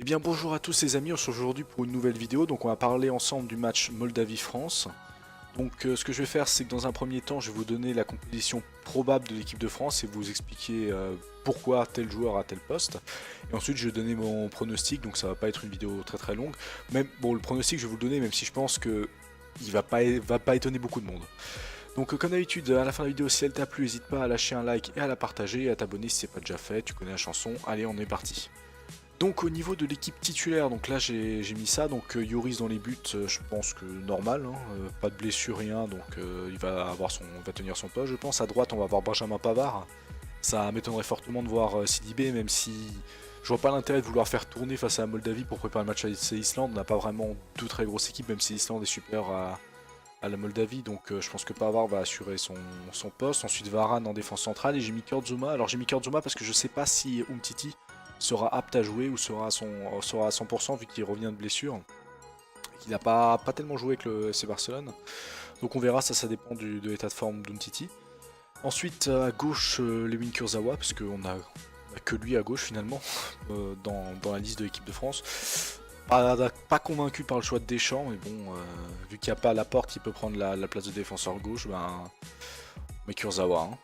Eh bien bonjour à tous les amis, on se retrouve aujourd'hui pour une nouvelle vidéo. Donc on va parler ensemble du match Moldavie-France. Donc ce que je vais faire, c'est que dans un premier temps je vais vous donner la composition probable de l'équipe de France et vous expliquer pourquoi tel joueur a tel poste. Et ensuite je vais donner mon pronostic, donc ça va pas être une vidéo très longue. Même bon, le pronostic je vais vous le donner, même si je pense que il va pas étonner beaucoup de monde. Donc comme d'habitude, à la fin de la vidéo, si elle t'a plu, n'hésite pas à lâcher un like et à la partager et à t'abonner si c'est pas déjà fait, tu connais la chanson. Allez, on est parti. Donc au niveau de l'équipe titulaire, donc là j'ai mis ça, donc Yoris dans les buts, je pense que normal, hein, pas de blessure, rien, donc il va tenir son poste je pense. À droite on va avoir Benjamin Pavard, ça m'étonnerait fortement de voir Sidibé, même si je vois pas l'intérêt de vouloir faire tourner face à la Moldavie pour préparer le match à l'Islande. On n'a pas vraiment deux très grosses équipes, même si l'Islande est supérieure à la Moldavie, donc je pense que Pavard va assurer son poste. Ensuite Varane en défense centrale, et j'ai mis Kurtzuma. Alors j'ai mis Kurtzuma parce que je sais pas si Umtiti sera apte à jouer ou sera à 100% vu qu'il revient de blessure et qu'il n'a pas tellement joué avec le FC Barcelone. Donc on verra, ça dépend de l'état de forme d'Umtiti. Ensuite à gauche Lewin Kurzawa, parce qu'on a que lui à gauche finalement dans la liste de l'équipe de France. Pas convaincu par le choix de Deschamps, mais bon, vu qu'il n'y a pas Laporte qui peut prendre la place de défenseur gauche, mais Kurzawa. Hein.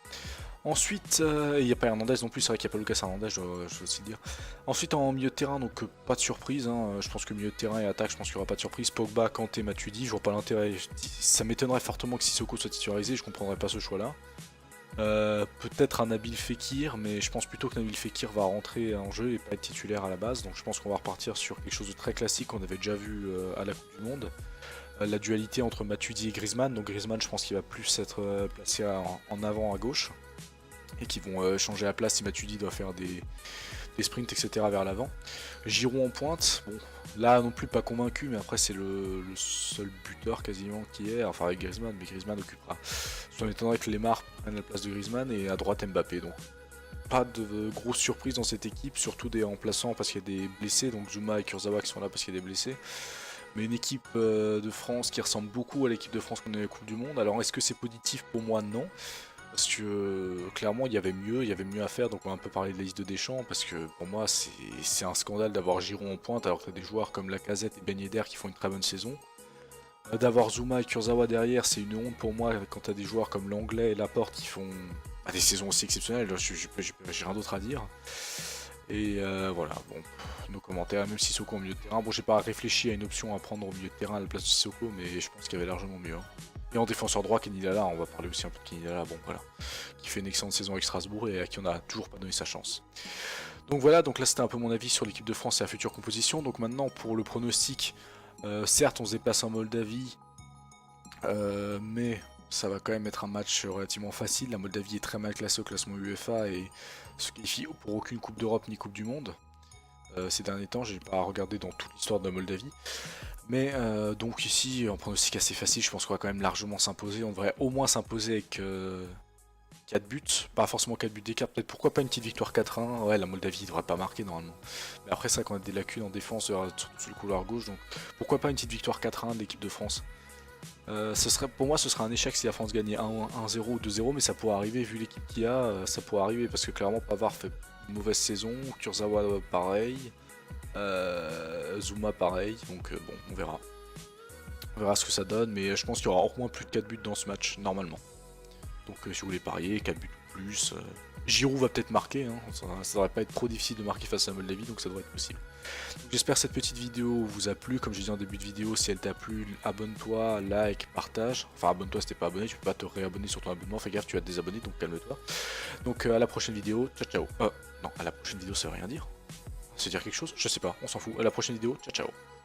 Ensuite, il n'y a pas Hernandez non plus, c'est vrai qu'il n'y a pas Lucas Hernandez, je dois aussi le dire. Ensuite, en milieu de terrain, donc pas de surprise, hein, je pense que milieu de terrain et attaque, je pense qu'il n'y aura pas de surprise. Pogba, Kanté, Matuidi, je vois pas l'intérêt, ça m'étonnerait fortement que Sissoko soit titularisé, je comprendrais pas ce choix-là. Peut-être un Nabil Fekir, mais je pense plutôt que Nabil Fekir va rentrer en jeu et pas être titulaire à la base, donc je pense qu'on va repartir sur quelque chose de très classique qu'on avait déjà vu à la Coupe du Monde. La dualité entre Matuidi et Griezmann, donc Griezmann je pense qu'il va plus être placé en avant à gauche et qui vont changer la place si Matuidi doit faire des sprints etc vers l'avant. Giroud en pointe, bon là non plus pas convaincu, mais après c'est le seul buteur quasiment qui est, enfin avec Griezmann, mais Griezmann occupera. Ça m'étonnerait que Lemar prenne la place de Griezmann, et à droite Mbappé, donc pas de grosse surprise dans cette équipe, surtout des remplaçants parce qu'il y a des blessés, donc Zouma et Kurzawa qui sont là parce qu'il y a des blessés. Mais une équipe de France qui ressemble beaucoup à l'équipe de France qu'on a eu à la Coupe du Monde. Alors est-ce que c'est positif? Pour moi non. Parce que clairement il y avait mieux à faire, donc on va un peu parler de la liste de Deschamps, parce que pour moi c'est un scandale d'avoir Giroud en pointe alors que tu as des joueurs comme Lacazette et Ben Yedder qui font une très bonne saison. D'avoir Zouma et Kurzawa derrière, c'est une honte pour moi quand tu as des joueurs comme Langlais et Laporte qui font des saisons aussi exceptionnelles, j'ai rien d'autre à dire. Et voilà, bon, nos commentaires, même Sissoko au milieu de terrain. Bon, j'ai pas réfléchi à une option à prendre au milieu de terrain à la place de Sissoko, mais je pense qu'il y avait largement mieux. Hein. Et en défenseur droit, Kenny Lala, on va parler aussi un peu de Kenny Lala, bon voilà, qui fait une excellente saison avec Strasbourg et à qui on n'a toujours pas donné sa chance. Donc voilà, donc là c'était un peu mon avis sur l'équipe de France et la future composition. Donc maintenant pour le pronostic, certes on se déplace en Moldavie, mais ça va quand même être un match relativement facile. La Moldavie est très mal classée au classement UEFA et se qualifie pour aucune Coupe d'Europe ni Coupe du Monde. Ces derniers temps, j'ai pas regardé dans toute l'histoire de la Moldavie. Mais donc ici, en pronostic assez facile, je pense qu'on va quand même largement s'imposer. On devrait au moins s'imposer avec 4 buts, pas forcément 4 buts d'écart, peut-être pourquoi pas une petite victoire 4-1. Ouais, la Moldavie ne devrait pas marquer normalement. Mais après ça, quand on a des lacunes en défense, surtout sur le couloir gauche, donc pourquoi pas une petite victoire 4-1 de l'équipe de France. Pour moi ce serait un échec si la France gagnait 1-0 ou 2-0, mais ça pourrait arriver vu l'équipe qu'il y a, ça pourrait arriver parce que clairement Pavard fait une mauvaise saison, Kurzawa pareil, Zouma pareil, donc bon on verra. On verra ce que ça donne, mais je pense qu'il y aura au moins plus de 4 buts dans ce match, normalement. Donc si vous voulez parier, 4 buts ou plus. Giroud va peut-être marquer, hein. Ça devrait pas être trop difficile de marquer face à Moldavie, donc ça devrait être possible. J'espère que cette petite vidéo vous a plu. Comme je disais en début de vidéo, si elle t'a plu, abonne-toi, like, partage. Enfin abonne-toi si t'es pas abonné, tu peux pas te réabonner sur ton abonnement, fais gaffe, tu vas te désabonner, donc calme-toi. Donc à la prochaine vidéo, ciao ciao. Non, à la prochaine vidéo ça veut rien dire. C'est dire quelque chose? Je sais pas, on s'en fout. À la prochaine vidéo, ciao ciao.